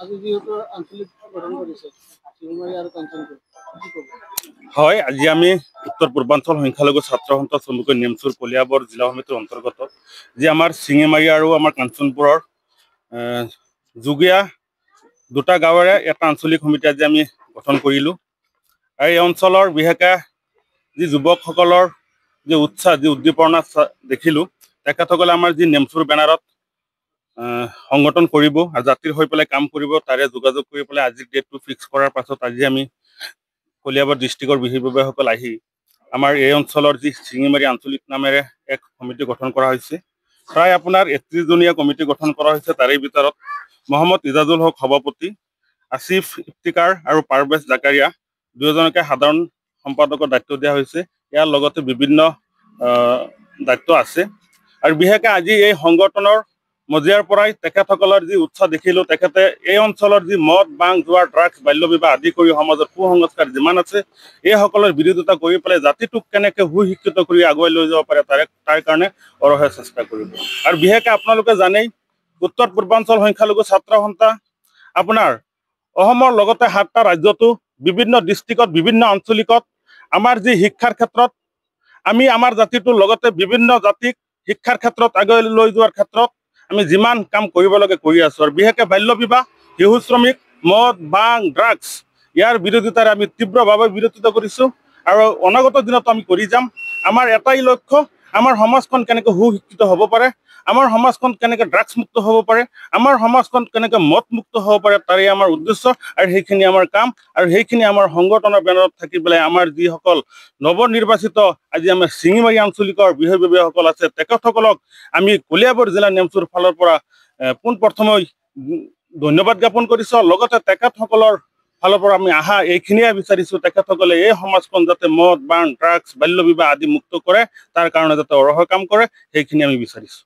আজি যিহেতু আঞ্চলিক গঠন কৰিছে শিঙিমাৰী আৰু কাঞ্চনপুৰ কি ক'ব? হয়, আজি আমি উত্তৰ পূৰ্বাঞ্চল সংখ্যালঘু ছাত্ৰ সন্থা চমুকৈ নেমচুৰ কলিয়াবৰ জিলা সমিতিৰ অন্তৰ্গত যি আমাৰ শিঙিমাৰী আৰু আমাৰ কাঞ্চনপুৰৰ যুগীয়া দুটা গাঁৱৰে এটা আঞ্চলিক সমিতি আজি আমি গঠন কৰিলোঁ। আৰু এই অঞ্চলৰ বিশেষকৈ যি যুৱকসকলৰ যি উৎসাহ যি উদ্দীপনা দেখিলোঁ, তেখেতসকলে আমাৰ যি নেমচুৰ বেনাৰত সংগঠন কৰিব আৰু জাতিৰ হৈ পেলাই কাম কৰিব, তাৰে যোগাযোগ কৰি পেলাই আজিৰ ডেটটো ফিক্স কৰাৰ পাছত আজি আমি কলিয়াবৰ ডিষ্ট্ৰিক্টৰ বিষয়ববীয়াসকল আহি আমাৰ এই অঞ্চলৰ যি শিঙিমাৰী আঞ্চলিক নামেৰে এক সমিতি গঠন কৰা হৈছে। প্ৰায় আপোনাৰ 31জনীয়া কমিটি গঠন কৰা হৈছে। তাৰে ভিতৰত মহম্মদ ইজাজুল হক সভাপতি, আসিফ ইফতিকাৰ আৰু পাৰভেজ জাকাৰিয়া দুয়োজনকে সাধাৰণ সম্পাদকৰ দায়িত্ব দিয়া হৈছে। ইয়াৰ লগতে বিভিন্ন দায়িত্ব আছে। আৰু বিশেষকৈ আজি এই সংগঠনৰ মজিয়াৰ পৰাই তেখেতসকলৰ যি উৎসাহ দেখিলোঁ, তেখেতে এই অঞ্চলৰ যি মদ, বাং, জোৱাৰ, ড্ৰাগছ, বাল্য বিবাহ আদি কৰি সমাজত কুসংস্কাৰ যিমান আছে এইসকলৰ বিৰোধিতা কৰি পেলাই জাতিটোক কেনেকৈ সুশিক্ষিত কৰি আগুৱাই লৈ যাব পাৰে তাৰ কাৰণে অৰহে চেষ্টা কৰিব। আৰু বিশেষকৈ আপোনালোকে জানেই উত্তৰ পূৰ্বাঞ্চল সংখ্যালঘু ছাত্ৰ সন্থা আপোনাৰ অসমৰ লগতে 7টা ৰাজ্যতো বিভিন্ন ডিষ্ট্ৰিক্টত বিভিন্ন আঞ্চলিকত আমাৰ যি শিক্ষাৰ ক্ষেত্ৰত আমি আমাৰ জাতিটোৰ লগতে বিভিন্ন জাতিক শিক্ষাৰ ক্ষেত্ৰত আগুৱাই লৈ যোৱাৰ ক্ষেত্ৰত আমি যিমান কাম কৰিব লাগে কৰি আছোঁ। আৰু বিশেষকৈ বাল্য বিবাহ, শিশু শ্ৰমিক, মদ, বাং, ড্ৰাগছ ইয়াৰ বিৰোধিতাৰে আমি তীব্ৰভাৱে বিৰোধিতা কৰিছোঁ আৰু অনাগত দিনত আমি কৰি যাম। আমাৰ এটাই লক্ষ্য, আমাৰ সমাজখন কেনেকৈ সুশিক্ষিত হ'ব পাৰে, আমাৰ সমাজখন কেনেকৈ ড্ৰাগছ মুক্ত হ'ব পাৰে, আমাৰ সমাজখন কেনেকৈ মদ মুক্ত হ'ব পাৰে, তাৰে আমাৰ উদ্দেশ্য আৰু সেইখিনি আমাৰ কাম। আৰু সেইখিনি আমাৰ সংগঠনৰ বেনাৰত থাকি পেলাই আমাৰ যিসকল নৱনিৰ্বাচিত আজি আমাৰ শিঙিমাৰী আঞ্চলিকৰ বিষয়ববীয়াসকল আছে তেখেতসকলক আমি কলিয়াবৰ জিলা নেমচুৰ ফালৰ পৰা পোনপ্ৰথমে ধন্যবাদ জ্ঞাপন কৰিছোঁ। লগতে তেখেতসকলৰ ফালৰ পৰা আমি এইখিনিয়ে বিচাৰিছোঁ, তেখেতসকলে এই সমাজখন যাতে মদ, বাং, ড্ৰাগছ, বাল্য বিবাহ আদি মুক্ত কৰে, তাৰ কাৰণে যাতে অৰহ কাম কৰে, সেইখিনি আমি বিচাৰিছোঁ।